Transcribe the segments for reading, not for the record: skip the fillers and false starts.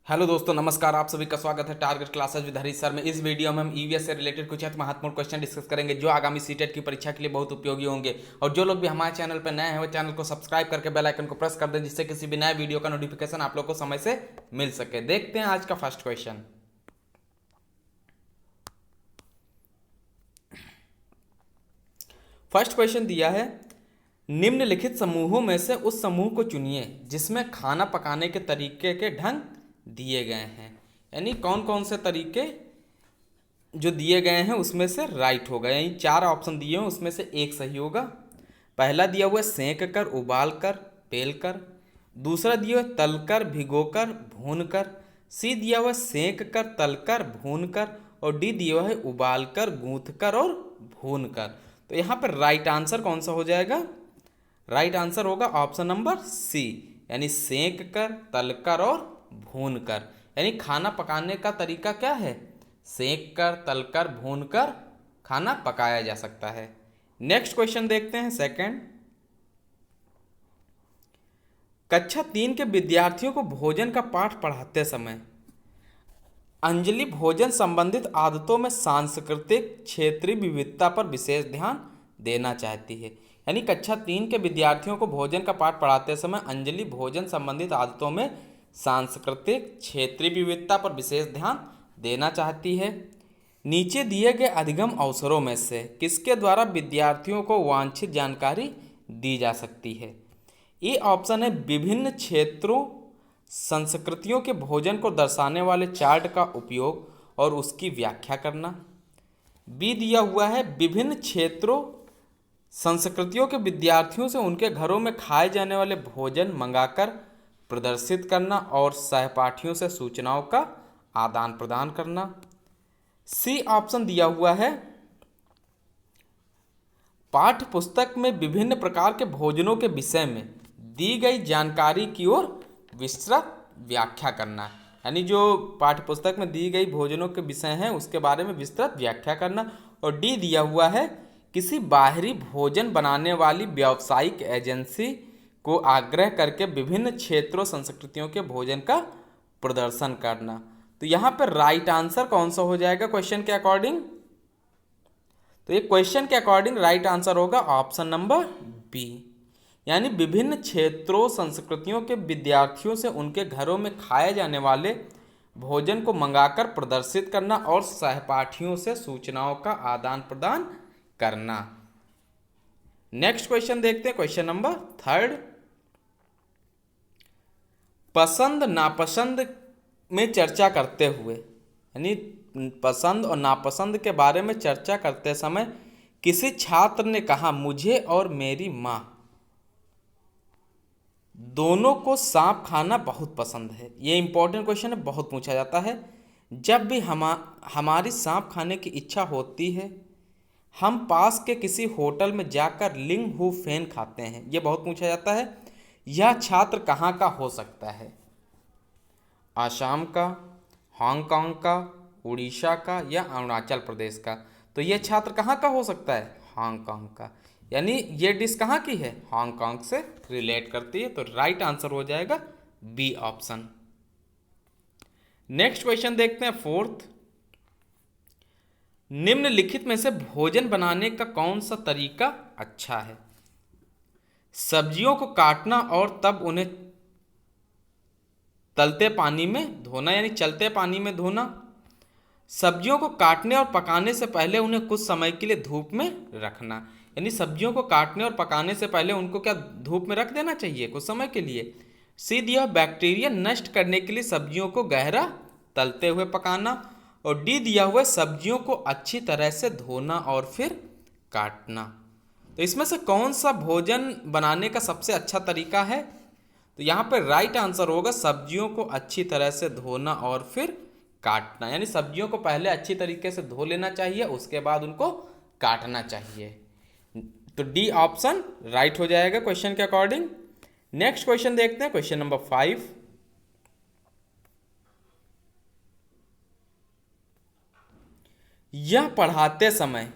Hello दोस्तों, नमस्कार। आप सभी का स्वागत है target classes with Harish sir में। इस वीडियो में हम ईवीएस से रिलेटेड कुछ अति महत्वपूर्ण क्वेश्चन डिस्कस करेंगे जो आगामी सीटेट की परीक्षा के लिए बहुत उपयोगी होंगे। और जो लोग भी हमारे चैनल पर नए हैं वो चैनल को सब्सक्राइब करके बेल आइकन को प्रेस कर दें, जिससे किसी भी नए वीडियो का नोटिफिकेशन आप लोग को समय से मिल सके। देखते हैं आज का फर्स्ट क्वेश्चन। फर्स्ट क्वेश्चन दिया है, निम्नलिखित समूहों में से उस समूह को चुनिए जिसमें खाना पकाने के तरीके के ढंग दिए गए हैं। यानी कौन कौन से तरीके जो दिए गए हैं उसमें से राइट होगा। यानी चार ऑप्शन दिए हैं, उसमें से एक सही होगा। पहला दिया हुआ है सेंक कर, उबाल कर, बेल कर। दूसरा दिया हुआ है तल कर, भिगो कर, भून कर। सी दिया हुआ है सेंक कर, तल कर, भून कर। और डी दिया हुआ है उबाल कर, गूंथ कर और भून कर। तो यहाँ पर राइट आंसर कौन सा हो जाएगा? राइट आंसर होगा ऑप्शन नंबर सी, यानी सेंक कर, तल कर और भून कर। यानी खाना पकाने का तरीका क्या है? सेंक कर, तल कर, भून कर खाना पकाया जा सकता है। नेक्स्ट क्वेश्चन देखते हैं, सेकंड। कक्षा 3 के विद्यार्थियों को भोजन का पाठ पढ़ाते समय अंजलि भोजन संबंधित आदतों में सांस्कृतिक क्षेत्रीय विविधता पर विशेष ध्यान देना चाहती है। यानी कक्षा 3 के विद्यार्थियों को भोजन का पाठ पढ़ाते समय अंजलि भोजन संबंधित आदतों में सांस्कृतिक क्षेत्रीय विविधता पर विशेष ध्यान देना चाहती है। नीचे दिए गए अधिगम अवसरों में से किसके द्वारा विद्यार्थियों को वांछित जानकारी दी जा सकती है? ये ऑप्शन है विभिन्न क्षेत्रों संस्कृतियों के भोजन को दर्शाने वाले चार्ट का उपयोग और उसकी व्याख्या करना। बी दिया हुआ है विभिन्न क्षेत्रों संस्कृतियों के विद्यार्थियों से उनके घरों में खाए जाने वाले भोजन मंगाकर प्रदर्शित करना और सहपाठियों से सूचनाओं का आदान प्रदान करना। सी ऑप्शन दिया हुआ है पाठ्य पुस्तक में विभिन्न प्रकार के भोजनों के विषय में दी गई जानकारी की ओर विस्तृत व्याख्या करना। यानी जो पाठ्य पुस्तक में दी गई भोजनों के विषय हैं उसके बारे में विस्तृत व्याख्या करना। और डी दिया हुआ है किसी बाहरी भोजन बनाने वाली व्यावसायिक एजेंसी को आग्रह करके विभिन्न क्षेत्रों संस्कृतियों के भोजन का प्रदर्शन करना। तो यहाँ पर राइट आंसर कौन सा हो जाएगा क्वेश्चन के अकॉर्डिंग? तो ये क्वेश्चन के अकॉर्डिंग राइट आंसर होगा ऑप्शन नंबर बी, यानी विभिन्न क्षेत्रों संस्कृतियों के विद्यार्थियों से उनके घरों में खाए जाने वाले भोजन को मंगाकर प्रदर्शित करना और सहपाठियों से सूचनाओं का आदान प्रदान करना। नेक्स्ट क्वेश्चन देखते हैं, क्वेश्चन नंबर थर्ड। पसंद नापसंद में चर्चा करते हुए, यानी पसंद और नापसंद के बारे में चर्चा करते समय किसी छात्र ने कहा मुझे और मेरी माँ दोनों को सांप खाना बहुत पसंद है। ये इंपॉर्टेंट क्वेश्चन है, बहुत पूछा जाता है। जब भी हमारी सांप खाने की इच्छा होती है हम पास के किसी होटल में जाकर लिंग हु फेन खाते हैं। ये बहुत पूछा जाता है। यह छात्र कहाँ का हो सकता है? आसाम का, हांगकांग का, उड़ीसा का या अरुणाचल प्रदेश का? तो यह छात्र कहाँ का हो सकता है? हांगकांग का। यानी ये डिश कहाँ की है? हांगकांग से रिलेट करती है। तो राइट आंसर हो जाएगा बी ऑप्शन। नेक्स्ट क्वेश्चन देखते हैं, फोर्थ। निम्नलिखित में से भोजन बनाने का कौन सा तरीका अच्छा है? सब्जियों को काटना और तब उन्हें तलते पानी में धोना, यानी चलते पानी में धोना। सब्जियों को काटने और पकाने से पहले उन्हें कुछ समय के लिए धूप में रखना। यानी सब्जियों को काटने और पकाने से पहले उनको क्या धूप में रख देना चाहिए कुछ समय के लिए। सी दिया बैक्टीरिया नष्ट करने के लिए सब्जियों को गहरा तलते हुए पकाना। और डी दिया हुआ सब्जियों को अच्छी तरह से धोना और फिर काटना। तो इसमें से कौन सा भोजन बनाने का सबसे अच्छा तरीका है? तो यहाँ पर राइट आंसर होगा सब्जियों को अच्छी तरह से धोना और फिर काटना। यानी सब्जियों को पहले अच्छी तरीके से धो लेना चाहिए, उसके बाद उनको काटना चाहिए। तो डी ऑप्शन राइट हो जाएगा क्वेश्चन के अकॉर्डिंग। नेक्स्ट क्वेश्चन देखते हैं, क्वेश्चन नंबर 5। यह पढ़ाते समय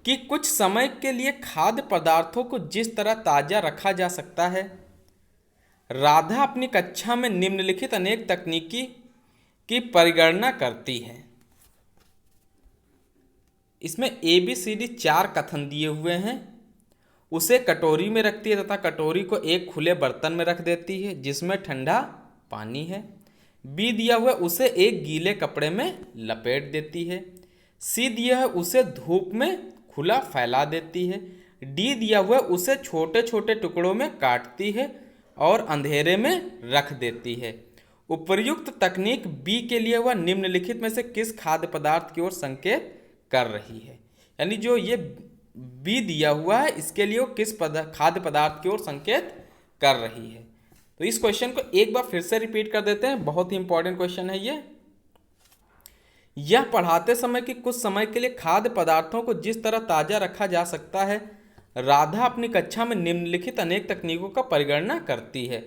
कि कुछ समय के लिए खाद्य पदार्थों को जिस तरह ताज़ा रखा जा सकता है राधा अपनी कक्षा में निम्नलिखित अनेक तकनीकी की परिगणना करती है। इसमें ABCD 4 कथन दिए हुए हैं। उसे कटोरी में रखती है तथा कटोरी को एक खुले बर्तन में रख देती है जिसमें ठंडा पानी है। B दिया हुआ है उसे एक गीले कपड़े में लपेट देती है। C दिया है उसे धूप में खुला फैला देती है। D दिया हुआ है उसे छोटे छोटे टुकड़ों में काटती है और अंधेरे में रख देती है। उपर्युक्त तकनीक B के लिए वह निम्नलिखित में से किस खाद्य पदार्थ की ओर संकेत कर रही है। यानी जो ये B दिया हुआ है इसके लिए वो किस खाद्य पदार्थ की ओर संकेत कर रही है। तो इस क्वेश्चन को एक बार फिर से रिपीट कर देते हैं, बहुत ही इंपॉर्टेंट क्वेश्चन है ये। यह पढ़ाते समय कि कुछ समय के लिए खाद्य पदार्थों को जिस तरह ताजा रखा जा सकता है, राधा अपनी कक्षा में निम्नलिखित अनेक तकनीकों का परिगणना करती है।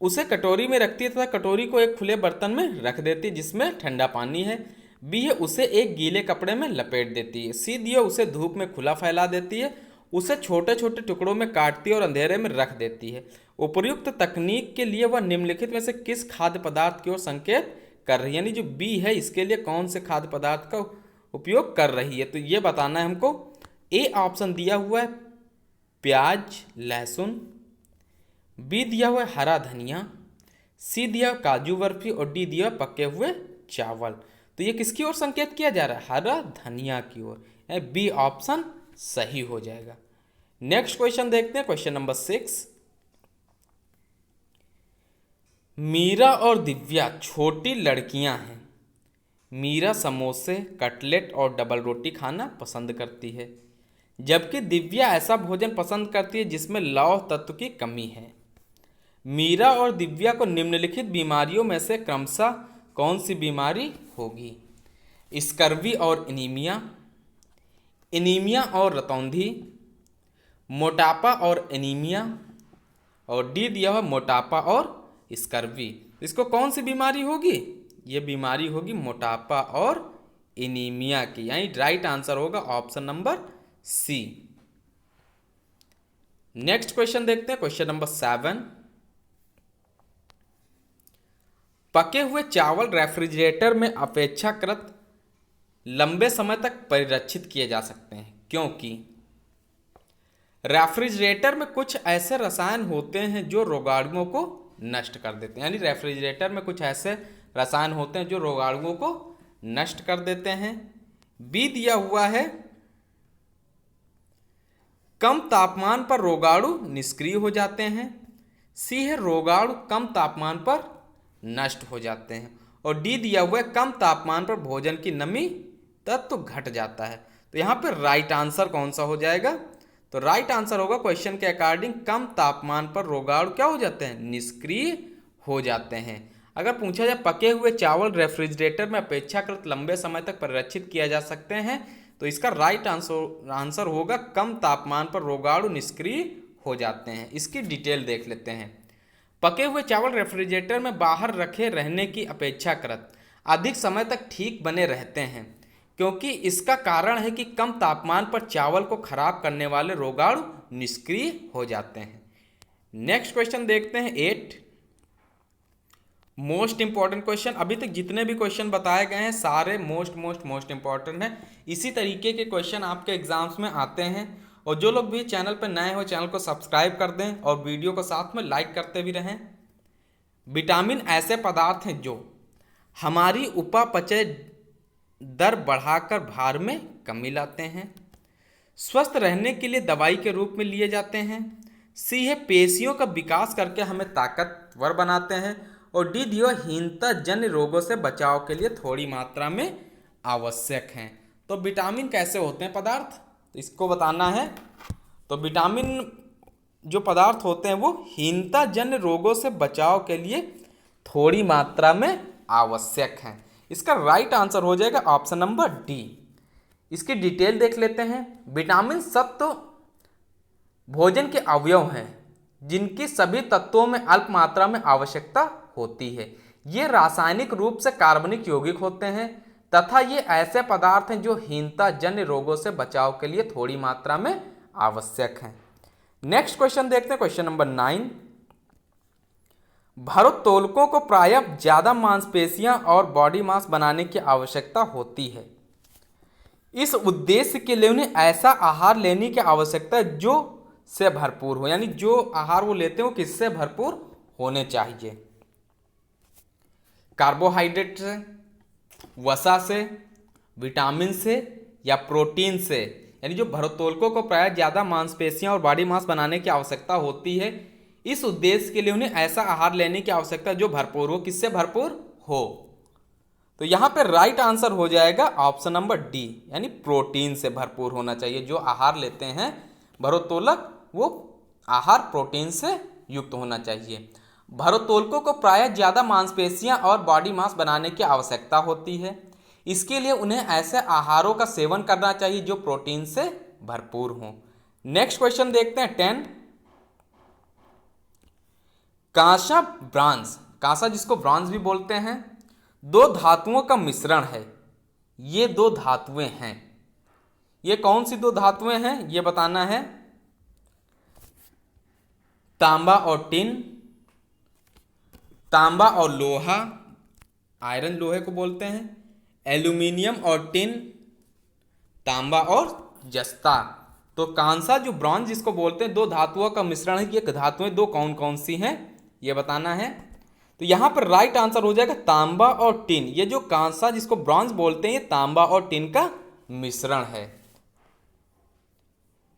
उसे कटोरी में रखती है तथा कटोरी को एक खुले बर्तन में रख देती है जिसमें ठंडा पानी है। B है उसे एक गीले कपड़े में लपेट देती है। C दिया उसे धूप में खुला फैला देती है, उसे छोटे छोटे टुकड़ों में काटती है और अंधेरे में रख देती है। उपर्युक्त तकनीक के लिए वह निम्नलिखित में से किस खाद्य पदार्थ की ओर संकेत कर रही है। यानी जो B है इसके लिए कौन से खाद्य पदार्थ का उपयोग कर रही है, तो ये बताना है हमको। A ऑप्शन दिया हुआ है प्याज लहसुन, B दिया हुआ है हरा धनिया, C दिया काजू बर्फी और D दिया पके हुए चावल। तो ये किसकी ओर संकेत किया जा रहा है, हरा धनिया की ओर। B ऑप्शन सही हो जाएगा। नेक्स्ट क्वेश्चन देखते हैं, क्वेश्चन नंबर 6। मीरा और दिव्या छोटी लड़कियां हैं। मीरा समोसे, कटलेट और डबल रोटी खाना पसंद करती है, जबकि दिव्या ऐसा भोजन पसंद करती है जिसमें लौह तत्व की कमी है। मीरा और दिव्या को निम्नलिखित बीमारियों में से क्रमशः कौन सी बीमारी होगी। स्कर्वी और एनीमिया, एनीमिया और रतौंधी, मोटापा और एनीमिया, और D दिया हुआ मोटापा और स्कर्वी। इसको कौन सी बीमारी होगी, ये बीमारी होगी मोटापा और एनीमिया की। यानी राइट आंसर होगा option number C। Next question देखते हैं, क्वेश्चन नंबर 7। पके हुए चावल रेफ्रिजरेटर में अपेक्षाकृत लंबे समय तक परिरक्षित किए जा सकते हैं क्योंकि रेफ्रिजरेटर में कुछ ऐसे रसायन होते हैं जो रोगाणुओं को नष्ट कर देते हैं। यानी रेफ्रिजरेटर में कुछ ऐसे रसायन होते हैं जो रोगाणुओं को नष्ट कर देते हैं। B दिया हुआ है कम तापमान पर रोगाणु निष्क्रिय हो जाते हैं। C है रोगाणु कम तापमान पर नष्ट हो जाते हैं, और D दिया हुआ है कम तापमान पर भोजन की नमी तत्व घट जाता है। तो यहाँ पे राइट आंसर कौन सा हो जाएगा, तो राइट आंसर होगा क्वेश्चन के अकॉर्डिंग कम तापमान पर रोगाणु क्या हो जाते हैं, निष्क्रिय हो जाते हैं। अगर पूछा जाए पके हुए चावल रेफ्रिजरेटर में अपेक्षाकृत लंबे समय तक परिरक्षित किया जा सकते हैं, तो इसका राइट आंसर होगा कम तापमान पर रोगाणु निष्क्रिय हो जाते हैं। इसकी डिटेल देख लेते हैं। पके हुए चावल रेफ्रिजरेटर में बाहर रखे रहने की अपेक्षाकृत अधिक समय तक ठीक बने रहते हैं क्योंकि इसका कारण है कि कम तापमान पर चावल को खराब करने वाले रोगाणु निष्क्रिय हो जाते हैं। नेक्स्ट क्वेश्चन देखते हैं 8। Most important question. अभी तक जितने भी क्वेश्चन बताए गए हैं सारे मोस्ट इंपॉर्टेंट हैं। इसी तरीके के क्वेश्चन आपके एग्जाम्स में आते हैं, और जो लोग भी चैनल पर नए हो चैनल को सब्सक्राइब कर दें और वीडियो को साथ में लाइक करते भी रहें। विटामिन ऐसे पदार्थ हैं जो हमारी उपापचय दर बढ़ाकर भार में कमी लाते हैं, स्वस्थ रहने के लिए दवाई के रूप में लिए जाते हैं। C है पेशियों का विकास करके हमें ताकतवर बनाते हैं, और D दियो हीनता जन्य रोगों से बचाव के लिए थोड़ी मात्रा में आवश्यक हैं। तो विटामिन कैसे होते हैं पदार्थ, तो इसको बताना है। तो विटामिन जो पदार्थ होते हैं वो हीनता जन्य रोगों से बचाव के लिए थोड़ी मात्रा में आवश्यक हैं। इसका राइट आंसर हो जाएगा ऑप्शन नंबर D। इसकी डिटेल देख लेते हैं। विटामिन सत्व भोजन के अवयव हैं जिनकी सभी तत्वों में अल्प मात्रा में आवश्यकता होती है। ये रासायनिक रूप से कार्बनिक यौगिक होते हैं तथा ये ऐसे पदार्थ हैं जो हीनता जन्य रोगों से बचाव के लिए थोड़ी मात्रा में आवश्यक हैं। नेक्स्ट क्वेश्चन देखते हैं, क्वेश्चन नंबर 9। भारोत्तोलकों को प्रायः ज्यादा मांसपेशियां और बॉडी मास बनाने की आवश्यकता होती है। इस उद्देश्य के लिए उन्हें ऐसा आहार लेने की आवश्यकता है जो से भरपूर हो, यानी जो आहार वो लेते हैं वो किससे भरपूर होने चाहिए। कार्बोहाइड्रेट से, वसा से, विटामिन से या प्रोटीन से। यानी जो भारोत्तोलकों को प्रायः ज़्यादा मांसपेशियां और बॉडी मास बनाने की आवश्यकता होती है, इस उद्देश्य के लिए उन्हें ऐसा आहार लेने की आवश्यकता जो भरपूर हो, किससे भरपूर हो। तो यहाँ पे राइट आंसर हो जाएगा ऑप्शन नंबर डी, यानी प्रोटीन से भरपूर होना चाहिए। जो आहार लेते हैं भारोत्तोलक, वो आहार प्रोटीन से युक्त होना चाहिए। भारोत्तोलकों को प्रायः ज़्यादा मांसपेशियां और बॉडी मास बनाने की आवश्यकता होती है। इसके लिए उन्हें ऐसे आहारों का सेवन करना चाहिए जो प्रोटीन से भरपूर हों। नेक्स्ट क्वेश्चन देखते हैं 10। कांसा ब्रॉन्ज, कांसा जिसको ब्रॉन्ज भी बोलते हैं, दो धातुओं का मिश्रण है। ये दो धातुएं हैं, ये कौन सी दो धातुएं हैं ये बताना है। तांबा और टिन, तांबा और लोहा, आयरन लोहे को बोलते हैं, एल्यूमिनियम और टिन, तांबा और जस्ता। तो कांसा जो ब्रॉन्ज जिसको बोलते हैं, दो धातुओं का मिश्रण है। ये धातुएं दो कौन कौन सी हैं ये बताना है। तो यहां पर राइट आंसर हो जाएगा तांबा और टिन। ये जो कांसा जिसको ब्रॉन्ज बोलते हैं, ये तांबा और टिन का मिश्रण है।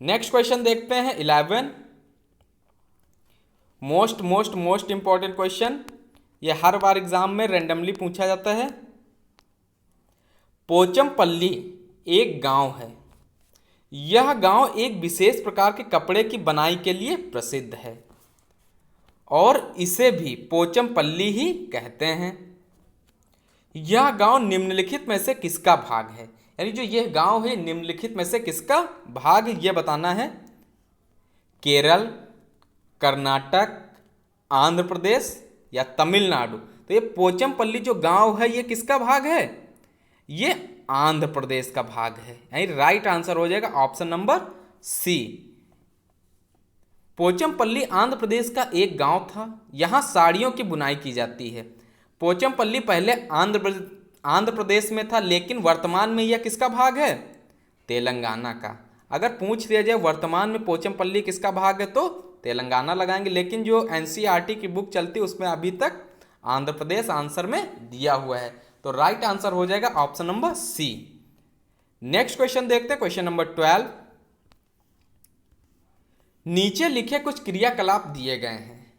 नेक्स्ट क्वेश्चन देखते हैं 11। मोस्ट इंपॉर्टेंट क्वेश्चन, ये हर बार एग्जाम में रैंडमली पूछा जाता है। पोचमपल्ली एक गांव है। यह गांव एक विशेष प्रकार के कपड़े की बनाई के लिए प्रसिद्ध है और इसे भी पोचमपल्ली ही कहते हैं। यह गांव निम्नलिखित में से किसका भाग है। यानी जो यह गांव है निम्नलिखित में से किसका भाग ये बताना है। केरल, कर्नाटक, आंध्र प्रदेश या तमिलनाडु। तो ये पोचमपल्ली जो गांव है ये किसका भाग है, ये आंध्र प्रदेश का भाग है। यानी राइट आंसर हो जाएगा option number C. Pochampally Andhra Pradesh का एक गांव था। यहाँ साड़ियों की बुनाई की जाती है। पोचमपल्ली पहले आंध्र प्रदेश में था, लेकिन वर्तमान में यह किसका भाग है, तेलंगाना का। अगर पूछ लिया जाए वर्तमान में पोचमपल्ली किसका भाग है तो तेलंगाना लगाएंगे, लेकिन जो एनसीईआरटी की बुक चलती है उसमें अभी तक आंध्र प्रदेश आंसर में दिया हुआ है। तो राइट आंसर हो जाएगा option number C. Next question देखते हैं, क्वेश्चन नंबर 12। नीचे लिखे कुछ क्रियाकलाप दिए गए हैं,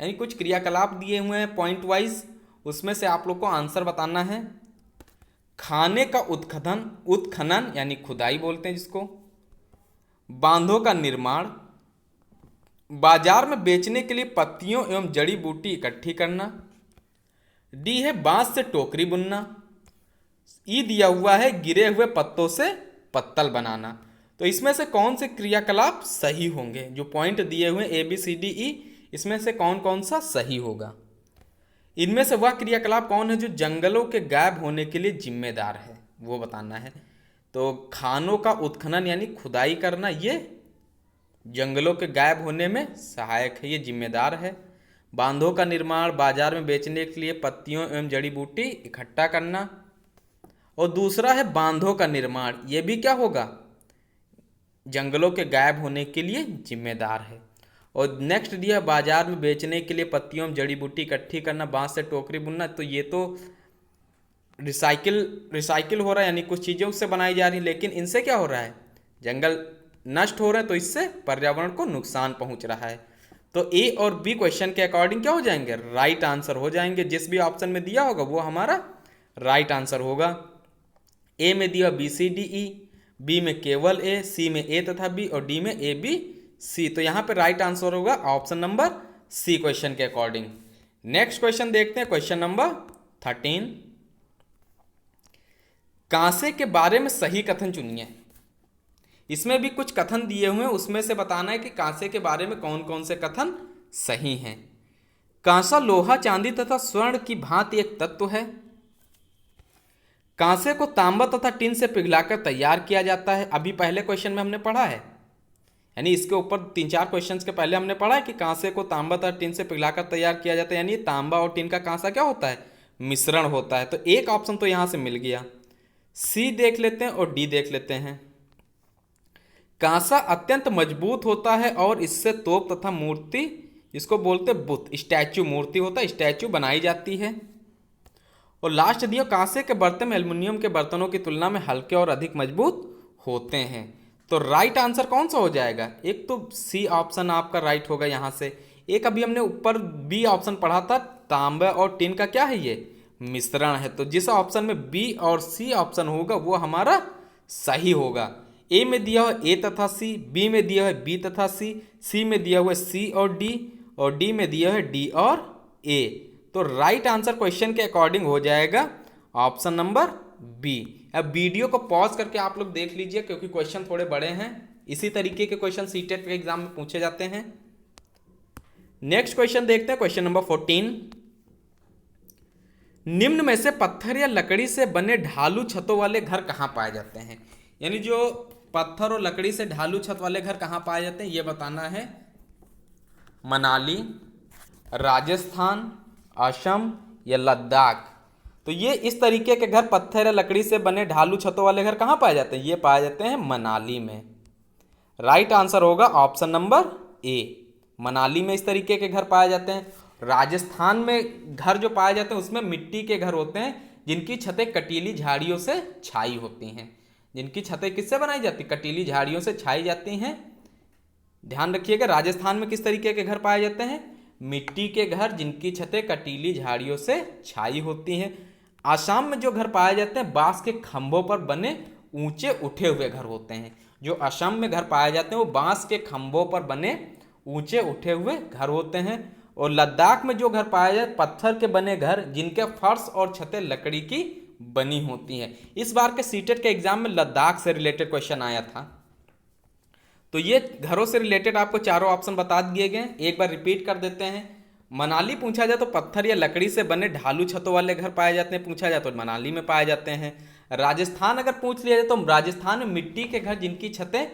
यानी कुछ क्रियाकलाप दिए हुए हैं पॉइंट वाइज, उसमें से आप लोग को आंसर बताना है। खाने का उत्खनन यानी खुदाई बोलते हैं जिसको, बांधों का निर्माण, बाजार में बेचने के लिए पत्तियों एवं जड़ी बूटी इकट्ठी करना, डी है बांस से टोकरी बुनना, ई दिया हुआ है गिरे हुए पत्तों से पत्तल बनाना। तो इसमें से कौन से क्रियाकलाप सही होंगे, जो पॉइंट दिए हुए ए बी सी डी ई, इसमें से कौन कौन सा सही होगा। इनमें से वह क्रियाकलाप कौन है जो जंगलों के गायब होने के लिए जिम्मेदार है, वो बताना है। तो खानों का उत्खनन यानी खुदाई करना, ये जंगलों के गायब होने में सहायक है, ये जिम्मेदार है। बांधों का निर्माण, बाजार में बेचने के लिए पत्तियों एवं जड़ी बूटी इकट्ठा करना। और दूसरा है बांधों का निर्माण, ये भी क्या होगा, जंगलों के गायब होने के लिए जिम्मेदार है। और नेक्स्ट दिया बाजार में बेचने के लिए पत्तियों एवं जड़ी बूटी इकट्ठी करना, बांस से टोकरी बुनना। तो ये तो रिसाइकिल हो रहा है, यानी कुछ चीज़ें उससे बनाई जा रही हैं, लेकिन इनसे क्या हो रहा है, जंगल नष्ट हो रहे हैं, तो इससे पर्यावरण को नुकसान पहुंच रहा है। तो ए और बी क्वेश्चन के अकॉर्डिंग क्या हो जाएंगे, राइट आंसर हो जाएंगे। जिस भी ऑप्शन में दिया होगा वो हमारा राइट आंसर होगा। ए में दिया B C D E, B में केवल ए, सी में ए तथा बी और डी में ए बी सी। तो यहाँ पे राइट आंसर होगा ऑप्शन नंबर सी क्वेश्चन के अकॉर्डिंग। नेक्स्ट क्वेश्चन देखते हैं, क्वेश्चन नंबर 13। कांसे के बारे में सही कथन चुनिए। इसमें भी कुछ कथन दिए हुए हैं, उसमें से बताना है कि कांसे के बारे में कौन कौन से कथन सही हैं। कांसा लोहा, चांदी तथा स्वर्ण की भांति एक तत्व है। कांसे को तांबा तथा टिन से पिघलाकर तैयार किया जाता है। अभी पहले क्वेश्चन में हमने पढ़ा है, यानी इसके ऊपर 3-4 क्वेश्चंस के पहले हमने पढ़ा है कि कांसे को तांबा तथा टिन से पिघलाकर तैयार किया जाता है, यानी तांबा और टिन का कांसा क्या होता है, मिश्रण होता है। तो एक ऑप्शन तो यहाँ से मिल गया। सी देख लेते हैं और डी देख लेते हैं। कांसा अत्यंत मजबूत होता है और इससे तोप तथा मूर्ति, इसको बोलते बुत, स्टैचू, मूर्ति होता है, स्टैचू बनाई जाती है। और लास्ट दियो, कांसे के बर्तन एल्युमिनियम के बर्तनों की तुलना में हल्के और अधिक मजबूत होते हैं। तो राइट आंसर कौन सा हो जाएगा? एक तो सी ऑप्शन आपका राइट होगा यहाँ से। एक अभी हमने ऊपर बी ऑप्शन पढ़ा था, तांबा और टिन का क्या है, ये मिश्रण है। तो जिस ऑप्शन में बी और सी ऑप्शन होगा वो हमारा सही होगा। ए में दिया हुआ ए तथा सी, बी में दिया है बी तथा सी में दिया हुआ सी और डी में दिया है डी और ए। तो राइट आंसर क्वेश्चन के अकॉर्डिंग हो जाएगा ऑप्शन नंबर बी। अब वीडियो को पॉज करके आप लोग देख लीजिए, क्योंकि क्वेश्चन थोड़े बड़े हैं। इसी तरीके के क्वेश्चन सीटेट के एग्जाम में पूछे जाते हैं। नेक्स्ट क्वेश्चन देखते हैं, क्वेश्चन नंबर 14। निम्न में से पत्थर या लकड़ी से बने ढालू छतों वाले घर कहाँ पाए जाते हैं? यानी जो पत्थर और लकड़ी से ढालू छत वाले घर कहाँ पाए जाते हैं ये बताना है। मनाली, राजस्थान, असम या लद्दाख। तो ये इस तरीके के घर, पत्थर या लकड़ी से बने ढालू छतों वाले घर कहाँ पाए जाते हैं? ये पाए जाते हैं मनाली में। राइट आंसर होगा ऑप्शन नंबर ए, मनाली में इस तरीके के घर पाए जाते हैं। राजस्थान में घर जो पाए जाते हैं उसमें मिट्टी के घर होते हैं, जिनकी छतें कटीली झाड़ियों से छाई होती हैं। जिनकी छतें किससे बनाई जाती? कटीली झाड़ियों से छाई जाती हैं। ध्यान रखिएगा, राजस्थान में किस तरीके के घर पाए जाते हैं? मिट्टी के घर, जिनकी छतें कटीली झाड़ियों से छाई होती हैं। आसाम में जो घर पाए जाते हैं बांस के खंभों पर बने ऊंचे उठे हुए घर होते हैं। जो असम में घर पाए जाते हैं वो बांस के खंभों पर बने ऊंचे उठे हुए घर होते हैं। और लद्दाख में जो घर पाए जाते पत्थर के बने घर, जिनके फर्श और छतें लकड़ी की बनी होती हैं। इस बार के सीटेट के एग्जाम में लद्दाख से रिलेटेड क्वेश्चन आया था। तो ये घरों से रिलेटेड आपको चारों ऑप्शन बता दिए गए, एक बार रिपीट कर देते हैं। मनाली पूछा जाए तो पत्थर या लकड़ी से बने ढालू छतों वाले घर पाए जाते हैं, पूछा जाए तो मनाली में पाए जाते हैं। राजस्थान अगर पूछ लिया जाए तो राजस्थान में मिट्टी के घर, जिनकी छतें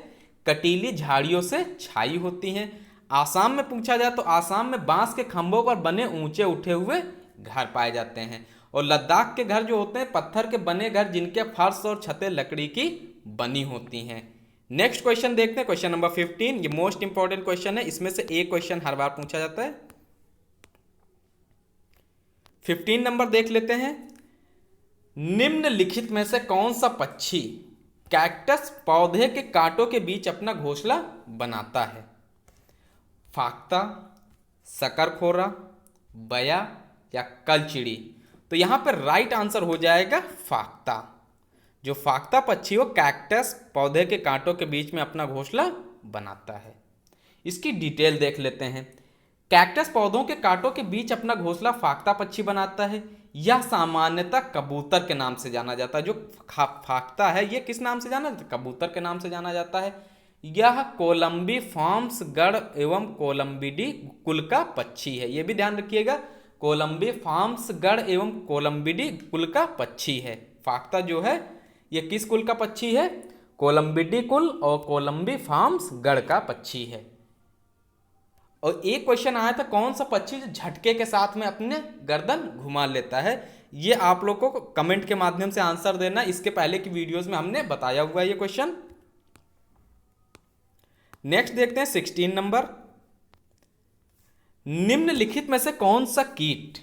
कटीली झाड़ियों से छाई होती हैं। आसाम में पूछा जाए तो आसाम में बांस के खंभों पर बने ऊंचे उठे हुए घर पाए जाते हैं। और लद्दाख के घर जो होते हैं पत्थर के बने घर, जिनके फर्श और छतें लकड़ी की बनी होती हैं। नेक्स्ट क्वेश्चन देखते हैं, क्वेश्चन नंबर 15। ये मोस्ट इंपॉर्टेंट क्वेश्चन है, इसमें से एक क्वेश्चन हर बार पूछा जाता है। 15 नंबर देख लेते हैं। निम्नलिखित में से कौन सा पक्षी कैक्टस पौधे के कांटों के बीच अपना घोंसला बनाता है? फाख्ता, शकरखोरा, बया या कलचिड़ी। तो यहां पर राइट आंसर हो जाएगा फाख्ता। जो फाख्ता पक्षी हो कैक्टस पौधे के कांटों के बीच में अपना घोंसला बनाता है। इसकी डिटेल देख लेते हैं। कैक्टस पौधों के कांटों के बीच अपना घोंसला फाख्ता पक्षी बनाता है। यह सामान्यतः कबूतर के नाम से जाना जाता है। जो फाख्ता है ये किस नाम से जाना जाता है? कबूतर के नाम से जाना जाता है। यह कोलंबीफॉर्म्स गढ़ एवं कोलंबिडी कुल का पक्षी है। यह भी ध्यान रखिएगा, कोलंबीफॉर्म्स गढ़ एवं कोलंबिडी कुल का पक्षी है। फाख्ता जो है ये किस कुल का पक्षी है? कोलंबिडी कुल और कोलंबीफॉर्म्स गढ़ का पक्षी है। और एक क्वेश्चन आया था, कौन सा पक्षी जो झटके के साथ में अपने गर्दन घुमा लेता है? ये आप लोगों को कमेंट के माध्यम से आंसर देना। इसके पहले की वीडियोस में हमने बताया हुआ है ये क्वेश्चन। नेक्स्ट देखते हैं 16 नंबर। निम्नलिखित में से कौन सा कीट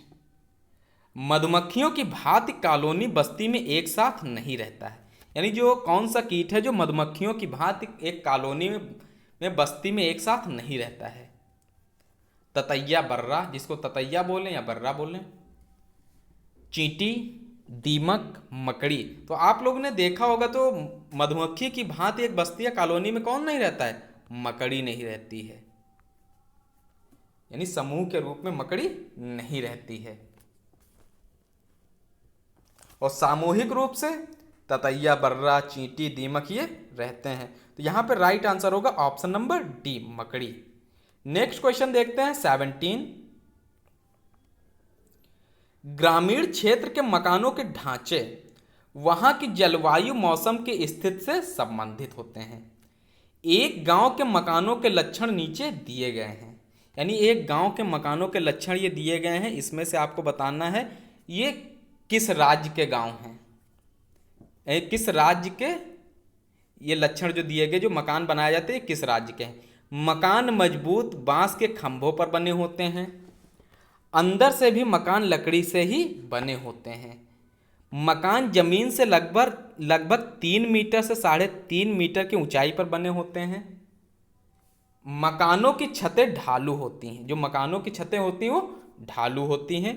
मधुमक्खियों की भांति कॉलोनी बस्ती में एक साथ नहीं रहता है? यानी जो कौन सा कीट है जो मधुमक्खियों की भांति एक कॉलोनी में बस्ती में एक साथ नहीं रहता है? ततैया बर्रा, जिसको ततैया बोलें या बर्रा बोलें, चींटी, दीमक, मकड़ी। तो आप लोगों ने देखा होगा तो मधुमक्खी की भांति एक बस्ती या कॉलोनी में कौन नहीं रहता है? मकड़ी नहीं रहती है। यानी समूह के रूप में मकड़ी नहीं रहती है। और सामूहिक रूप से ततैया, बर्रा, चींटी, दीमक ये रहते हैं। तो यहां पर राइट आंसर होगा ऑप्शन नंबर डी, मकड़ी। नेक्स्ट क्वेश्चन देखते हैं 17। ग्रामीण क्षेत्र के मकानों के ढांचे वहां की जलवायु मौसम की स्थिति से संबंधित होते हैं। एक गांव के मकानों के लक्षण नीचे दिए गए हैं, यानी एक गांव के मकानों के लक्षण ये दिए गए हैं, इसमें से आपको बताना है ये किस राज्य के गांव हैं, किस राज्य के ये लक्षण जो दिए गए, जो मकान बनाए जाते हैं किस राज्य के हैं। मकान मजबूत बांस के खंभों पर बने होते हैं, अंदर से भी मकान लकड़ी से ही बने होते हैं, मकान जमीन से लगभग 3 मीटर से 3.5 मीटर की ऊंचाई पर बने होते हैं, मकानों की छतें ढालू होती हैं, जो मकानों की छतें होती हैं वो ढालू होती हैं।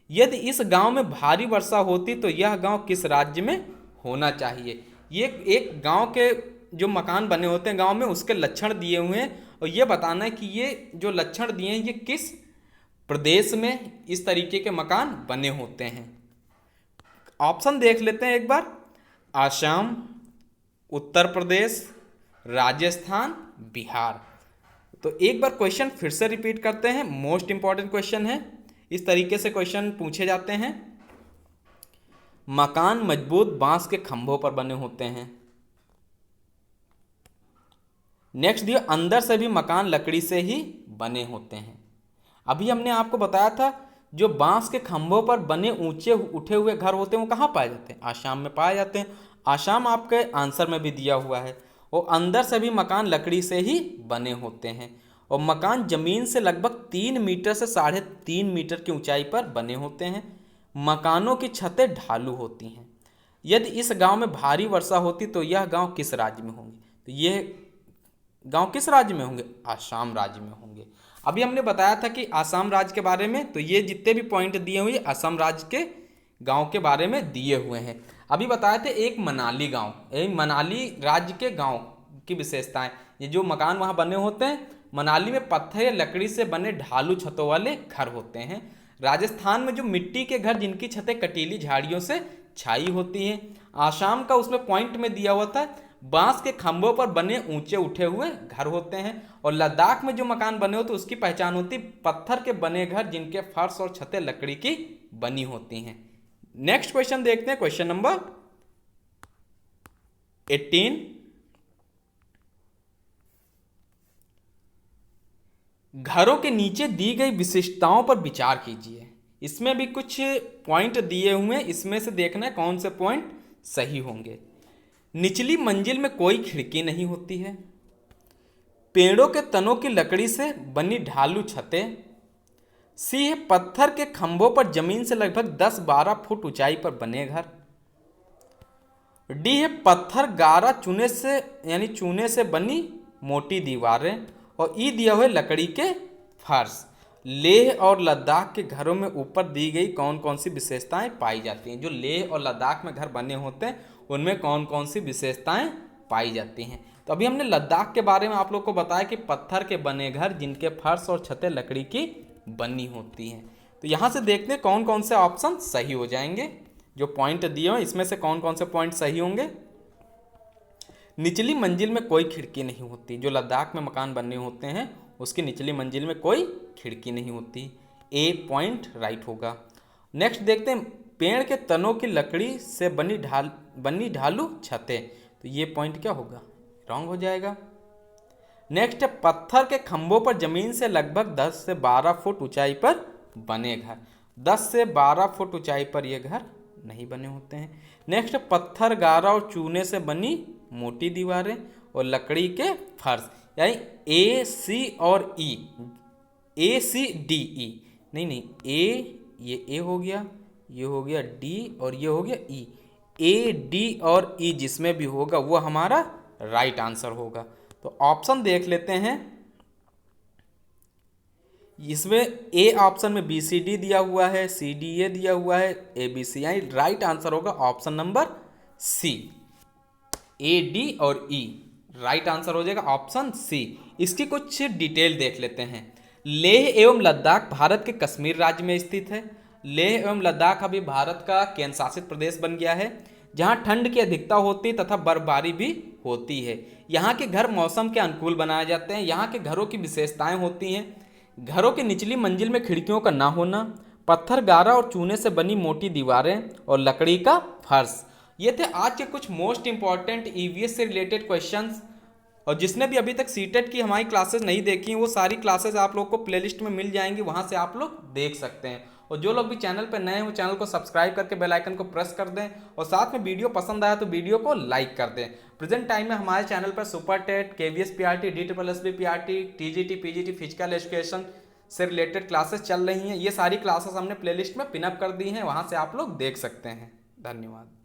यदि इस गांव में भारी वर्षा होती तो यह गांव किस राज्य में होना चाहिए। ये एक गांव के जो मकान बने होते हैं गांव में, उसके लक्षण दिए हुए हैं और ये बताना है कि ये जो लक्षण दिए हैं ये किस प्रदेश में इस तरीके के मकान बने होते हैं। ऑप्शन देख लेते हैं एक बार। आसाम, उत्तर प्रदेश, राजस्थान, बिहार। तो एक बार क्वेश्चन फिर से रिपीट करते हैं, मोस्ट इंपॉर्टेंट क्वेश्चन है, इस तरीके से क्वेश्चन पूछे जाते हैं। मकान मजबूत बांस के खंभों पर बने होते हैं। नेक्स्ट दिया, अंदर से भी मकान लकड़ी से ही बने होते हैं। अभी हमने आपको बताया था जो बांस के खंभों पर बने ऊंचे उठे हुए घर होते हैं वो कहाँ पाए जाते हैं, आसाम में पाए जाते हैं। आसाम आपके आंसर में भी दिया हुआ है। और अंदर से भी मकान लकड़ी से ही बने होते हैं और मकान जमीन से लगभग 3 मीटर से 3.5 मीटर की ऊंचाई पर बने होते हैं, मकानों की छतें ढालू होती हैं। यदि इस गांव में भारी वर्षा होती तो यह गांव किस राज्य में होंगे, तो ये गांव किस राज्य में होंगे, आसाम राज्य में होंगे। अभी हमने बताया था कि आसाम राज्य के बारे में, तो ये जितने भी पॉइंट दिए हुए असम राज्य के गांव के बारे में दिए हुए हैं। अभी बताए थे एक मनाली गांव, मनाली राज्य के गांव की विशेषताएं, ये जो मकान वहां बने होते हैं मनाली में पत्थर या लकड़ी से बने ढालू छतों वाले घर होते हैं। राजस्थान में जो मिट्टी के घर जिनकी छतें कटीली झाड़ियों से छाई होती हैं। आसाम का उसमें पॉइंट में दिया हुआ था बांस के खंभों पर बने ऊंचे उठे हुए घर होते हैं। और लद्दाख में जो मकान बने होते उसकी पहचान होती पत्थर के बने घर जिनके फर्श और छतें लकड़ी की बनी होती हैं। नेक्स्ट क्वेश्चन देखते हैं, क्वेश्चन नंबर 18। घरों के नीचे दी गई विशिष्टताओं पर विचार कीजिए। इसमें भी कुछ पॉइंट दिए हुए हैं, इसमें से देखना है कौन से पॉइंट सही होंगे। निचली मंजिल में कोई खिड़की नहीं होती है, पेड़ों के तनों की लकड़ी से बनी ढालू छतें। सी है पत्थर के खंभों पर जमीन से लगभग 10-12 फुट ऊंचाई पर बने घर। डी है पत्थर गारा चूने से बनी मोटी दीवारें। और ई दिया हुआ लकड़ी के फर्श। लेह और लद्दाख के घरों में ऊपर दी गई कौन कौन सी विशेषताएं पाई जाती हैं। जो लेह और लद्दाख में घर बने होते हैं उनमें कौन कौन सी विशेषताएं पाई जाती हैं। तो अभी हमने लद्दाख के बारे में आप लोग को बताया कि पत्थर के बने घर जिनके फर्श और छतें लकड़ी की बनी होती हैं। तो यहाँ से देखते हैं कौन कौन से ऑप्शन सही हो जाएंगे। जो पॉइंट दिए हुए इसमें से कौन कौन से पॉइंट सही होंगे। निचली मंजिल में कोई खिड़की नहीं होती, जो लद्दाख में मकान बने होते हैं उसकी निचली मंजिल में कोई खिड़की नहीं होती। ए पॉइंट राइट होगा। नेक्स्ट देखते हैं पेड़ के तनों की लकड़ी से बनी ढालू छतें, तो ये पॉइंट क्या होगा, रॉन्ग हो जाएगा। नेक्स्ट है पत्थर के खंभों पर जमीन से लगभग 10 से 12 फुट ऊंचाई पर बने घर। 10 से 12 फुट ऊंचाई पर ये घर नहीं बने होते हैं। नेक्स्ट पत्थर गारा और चूने से बनी मोटी दीवारें और लकड़ी के फर्श, यानी ए सी और ई, ए सी डी ई, नहीं ये ए हो गया, ये हो गया डी और ये हो गया ई। ए डी और ई जिसमें भी होगा वो हमारा राइट आंसर होगा। तो ऑप्शन देख लेते हैं। इसमें ए ऑप्शन में बी सी डी दिया हुआ है, सी डी ए दिया हुआ है, ए बी सी, यानी राइट आंसर होगा option number C. A D और ई राइट आंसर हो जाएगा ऑप्शन सी। इसकी कुछ डिटेल देख लेते हैं। लेह एवं लद्दाख भारत के कश्मीर राज्य में स्थित है। लेह एवं लद्दाख अभी भारत का केंद्र शासित प्रदेश बन गया है, जहां ठंड की अधिकता होती है तथा बर्फबारी भी होती है। यहाँ के घर मौसम के अनुकूल बनाए जाते हैं। यहाँ के घरों की विशेषताएं होती हैं घरों की निचली मंजिल में खिड़कियों का ना होना, पत्थर गारा और चूने से बनी मोटी दीवारें और लकड़ी का फर्श। ये थे आज के कुछ मोस्ट इंपॉर्टेंट ईवीएस से रिलेटेड क्वेश्चंस। और जिसने भी अभी तक सीटेट की हमारी क्लासेस नहीं देखी हैं वो सारी क्लासेस आप लोग को प्लेलिस्ट में मिल जाएंगी, वहाँ से आप लोग देख सकते हैं। और जो लोग भी चैनल पर नए हैं वो चैनल को सब्सक्राइब करके बेल आइकन को प्रेस कर दें, और साथ में वीडियो पसंद आया तो वीडियो को लाइक कर दें। प्रेजेंट टाइम में हमारे चैनल पर super TET, KVS PRT, DSSB PRT, TGT, PGT, physical education से रिलेटेड क्लासेस चल रही हैं। ये सारी क्लासेस हमने प्लेलिस्ट में पिनअप कर दी हैं, वहाँ से आप लोग देख सकते हैं। धन्यवाद।